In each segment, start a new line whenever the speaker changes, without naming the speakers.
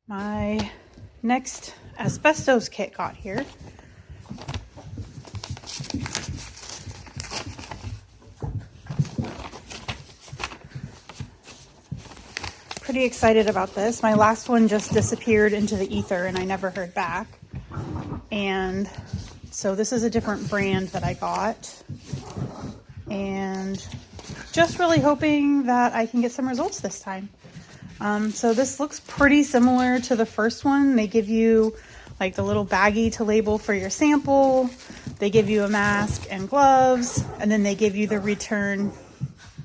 My next asbestos kit got here. Pretty excited about this. My last one just disappeared into the ether and I never heard back. And so this is a different brand that I got. And just really hoping that I can get some results this time. So this looks pretty similar to the first one. They give you like the little baggie to label for your sample. They give you a mask and gloves, and then they give you the return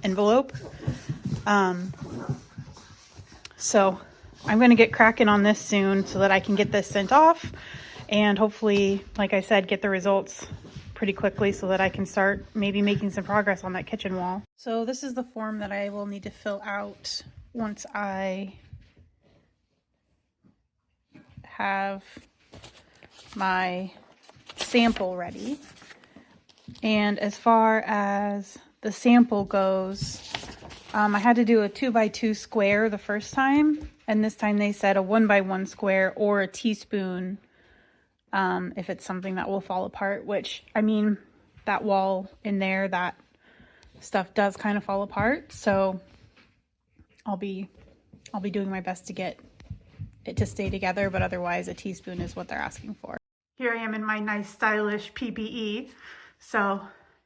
envelope. So I'm going to get cracking on this soon so that I can get this sent off and hopefully, like I said, get the results pretty quickly so that I can start maybe making some progress on that kitchen wall. So this is the form that I will need to fill out once I have my sample ready. And as far as the sample goes, I had to do a 2x2 square the first time, and this time they said a 1x1 square or a teaspoon if it's something that will fall apart, which, I mean, that wall in there, that stuff does kind of fall apart, so I'll be doing my best to get it to stay together, but otherwise a teaspoon is what they're asking for. Here I am in my nice stylish PPE, so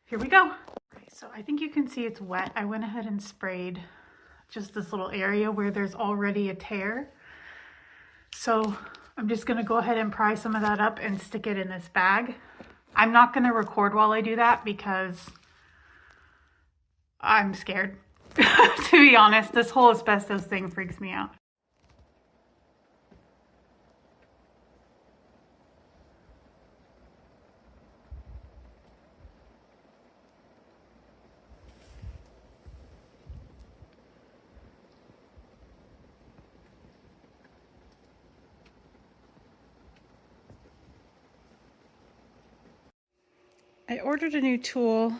here we go. Okay, so I think you can see it's wet. I went ahead and sprayed just this little area where there's already a tear. So I'm just gonna go ahead and pry some of that up and stick it in this bag. I'm not gonna record while I do that because I'm scared. To be honest, this whole asbestos thing freaks me out. I ordered a new tool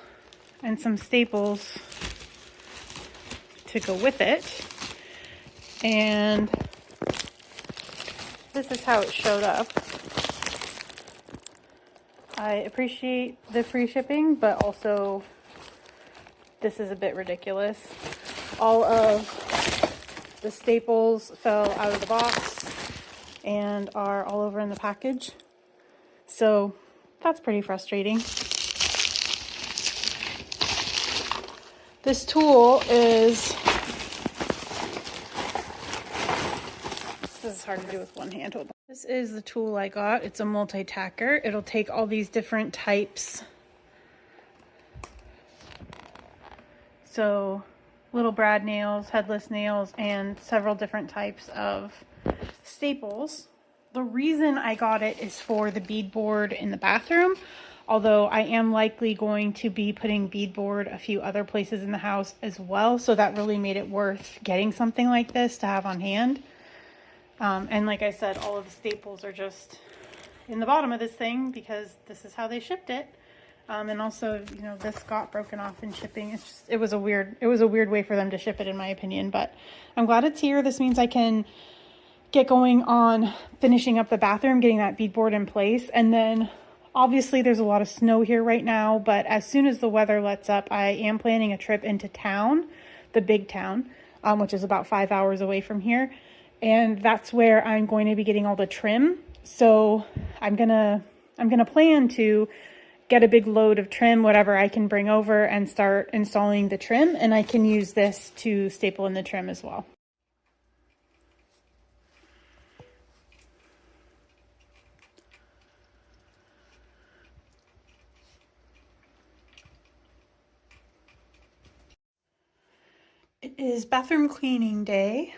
and some staples to go with it, and this is how it showed up. I appreciate the free shipping, but also this is a bit ridiculous. All of the staples fell out of the box and are all over in the package, so that's pretty frustrating. This tool is, this is hard to do with one hand. Hold on. This is the tool I got. It's a multi-tacker. It'll take all these different types. So little brad nails, headless nails, and several different types of staples. The reason I got it is for the beadboard in the bathroom. Although I am likely going to be putting beadboard a few other places in the house as well. So that really made it worth getting something like this to have on hand. And like I said, all of the staples are just in the bottom of this thing because this is how they shipped it. And also, you know, this got broken off in shipping. It's just, it was a weird way for them to ship it, in my opinion. But I'm glad it's here. This means I can get going on finishing up the bathroom, getting that beadboard in place, and then obviously there's a lot of snow here right now, but as soon as the weather lets up, I am planning a trip into town, the big town, which is about 5 hours away from here. And that's where I'm going to be getting all the trim. So I'm gonna plan to get a big load of trim, whatever I can bring over, and start installing the trim. And I can use this to staple in the trim as well. It is bathroom cleaning day.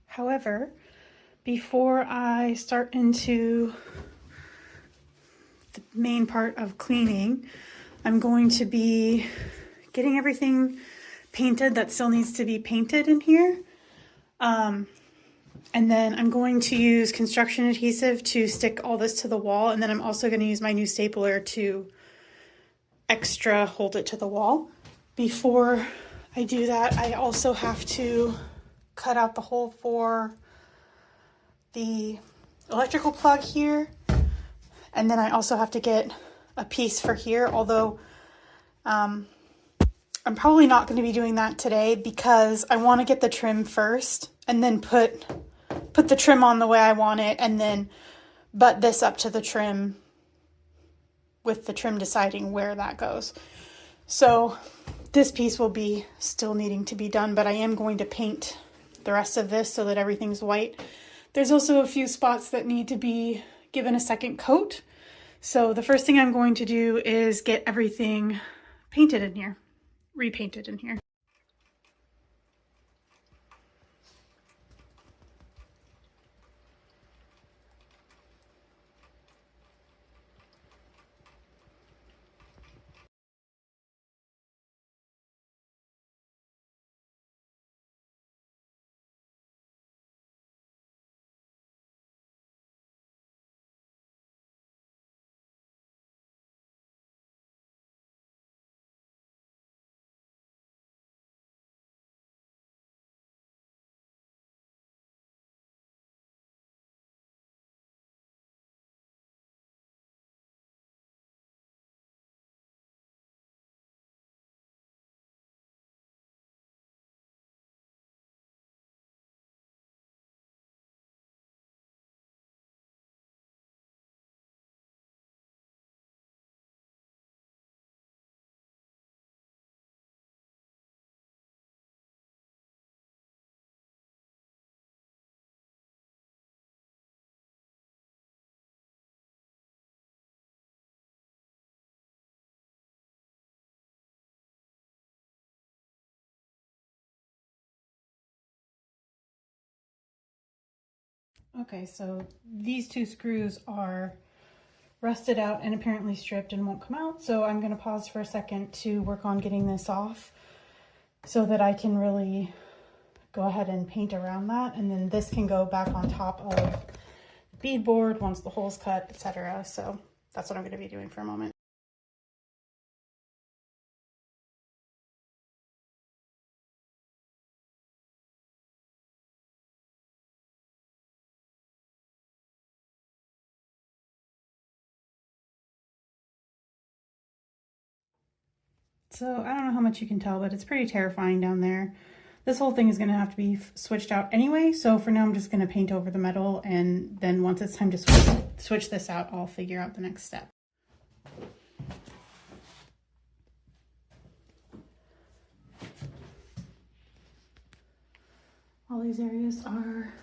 However, before I start into the main part of cleaning, I'm going to be getting everything painted that still needs to be painted in here. And then I'm going to use construction adhesive to stick all this to the wall. And then I'm also going to use my new stapler to extra hold it to the wall. Before I do that, I also have to cut out the hole for the electrical plug here, and then I also have to get a piece for here, although I'm probably not going to be doing that today because I want to get the trim first and then put the trim on the way I want it, and then butt this up to the trim with the trim deciding where that goes. So this piece will be still needing to be done, but I am going to paint the rest of this so that everything's white. There's also a few spots that need to be given a second coat. So the first thing I'm going to do is get everything painted in here, repainted in here. Okay, so these two screws are rusted out and apparently stripped and won't come out. So I'm going to pause for a second to work on getting this off so that I can really go ahead and paint around that. And then this can go back on top of the beadboard once the hole's cut, etc. So that's what I'm going to be doing for a moment. So I don't know how much you can tell, but it's pretty terrifying down there. This whole thing is going to have to be switched out anyway, so for now I'm just going to paint over the metal, and then once it's time to switch this out, I'll figure out the next step. All these areas are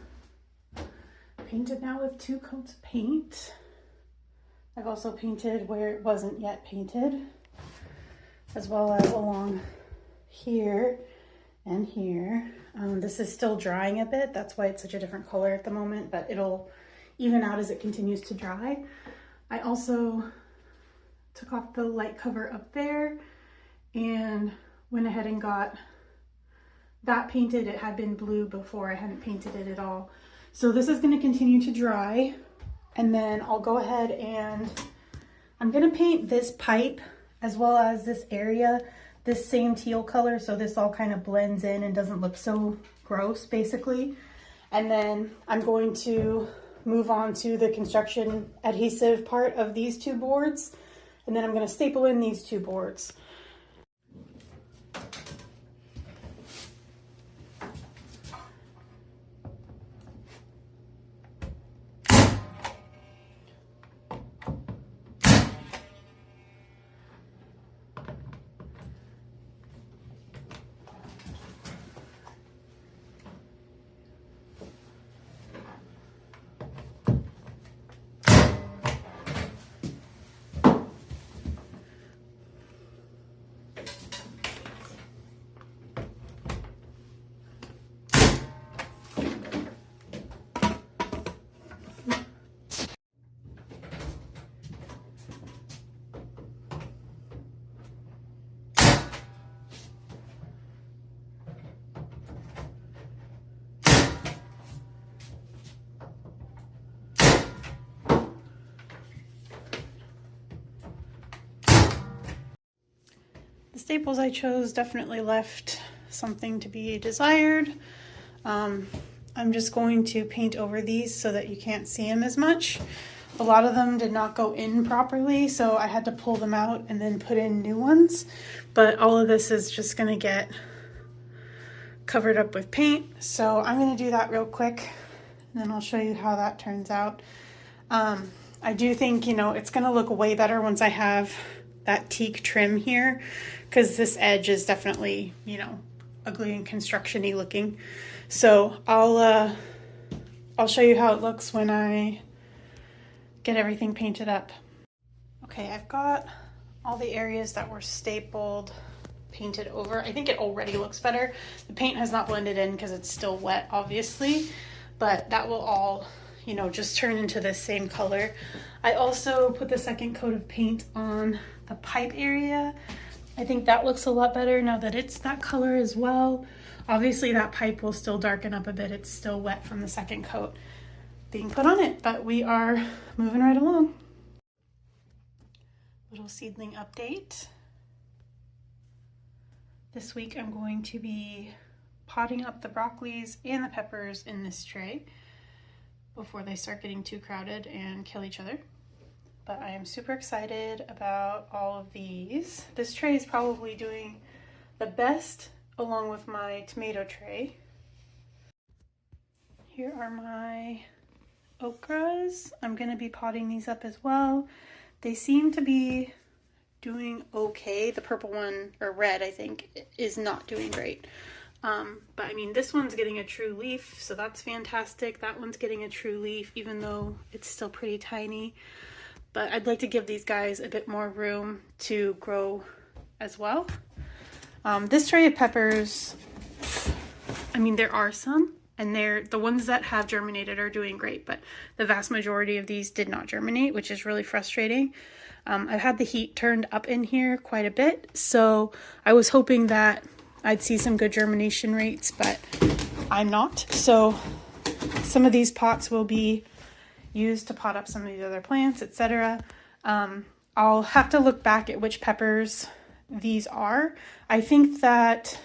painted now with 2 coats of paint. I've also painted where it wasn't yet painted, as well as along here and here. This is still drying a bit, that's why it's such a different color at the moment, but it'll even out as it continues to dry. I also took off the light cover up there and went ahead and got that painted. It had been blue before, I hadn't painted it at all. So this is going to continue to dry, and then I'll go ahead and I'm going to paint this pipe as well as this area this same teal color, so this all kind of blends in and doesn't look so gross basically. And then I'm going to move on to the construction adhesive part of these 2 boards, and then I'm going to staple in these 2 boards. The staples I chose definitely left something to be desired. I'm just going to paint over these so that you can't see them as much. A lot of them did not go in properly, so I had to pull them out and then put in new ones. But all of this is just gonna get covered up with paint. So I'm gonna do that real quick, and then I'll show you how that turns out. I do think, you know, it's gonna look way better once I have that teak trim here, because this edge is definitely, you know, ugly and construction-y looking. So I'll show you how it looks when I get everything painted up. Okay, I've got all the areas that were stapled painted over. I think it already looks better. The paint has not blended in because it's still wet, obviously, but that will all, you know, just turn into the same color. I also put the second coat of paint on the pipe area. I think that looks a lot better now that it's that color as well. Obviously that pipe will still darken up a bit. It's still wet from the second coat being put on it, but we are moving right along. Little seedling update. This week I'm going to be potting up the broccolis and the peppers in this tray before they start getting too crowded and kill each other. But I am super excited about all of these. This tray is probably doing the best along with my tomato tray. Here are my okras. I'm going to be potting these up as well. They seem to be doing okay. The purple one, or red I think, is not doing great. But I mean, this one's getting a true leaf, so that's fantastic. That one's getting a true leaf, even though it's still pretty tiny. But I'd like to give these guys a bit more room to grow as well. This tray of peppers, I mean, there are some, and the ones that have germinated are doing great, but the vast majority of these did not germinate, which is really frustrating. I've had the heat turned up in here quite a bit, so I was hoping that I'd see some good germination rates, but I'm not. So some of these pots will be used to pot up some of these other plants, etc. I'll have to look back at which peppers these are. I think that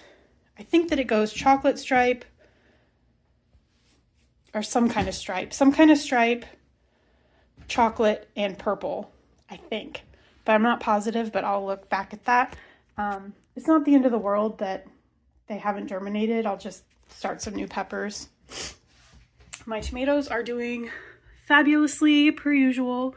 it goes chocolate stripe or some kind of stripe, chocolate, and purple, I think. But I'm not positive, but I'll look back at that. It's not the end of the world that they haven't germinated. I'll just start some new peppers. My tomatoes are doing fabulously per usual.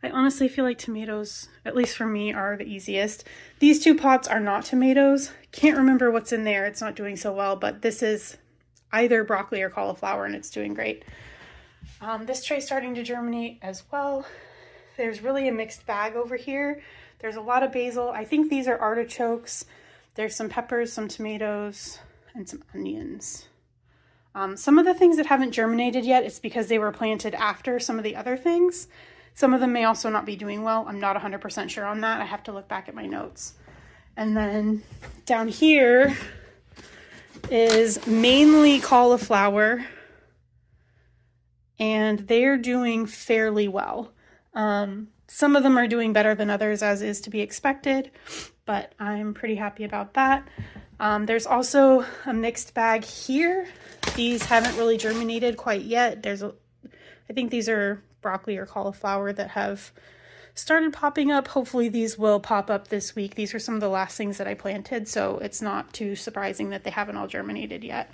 I honestly feel like tomatoes, at least for me, are the easiest. These two pots are not tomatoes. Can't remember what's in there. It's not doing so well, but this is either broccoli or cauliflower and it's doing great. This tray's starting to germinate as well. There's really a mixed bag over here. There's a lot of basil. I think these are artichokes. There's some peppers, some tomatoes, and some onions. Some of the things that haven't germinated yet, it's because they were planted after some of the other things. Some of them may also not be doing well. I'm not 100% sure on that. I have to look back at my notes. And then down here is mainly cauliflower, and they're doing fairly well. Some of them are doing better than others, as is to be expected, but I'm pretty happy about that. There's also a mixed bag here. These haven't really germinated quite yet. I think these are broccoli or cauliflower that have started popping up. Hopefully these will pop up this week. These are some of the last things that I planted, so it's not too surprising that they haven't all germinated yet.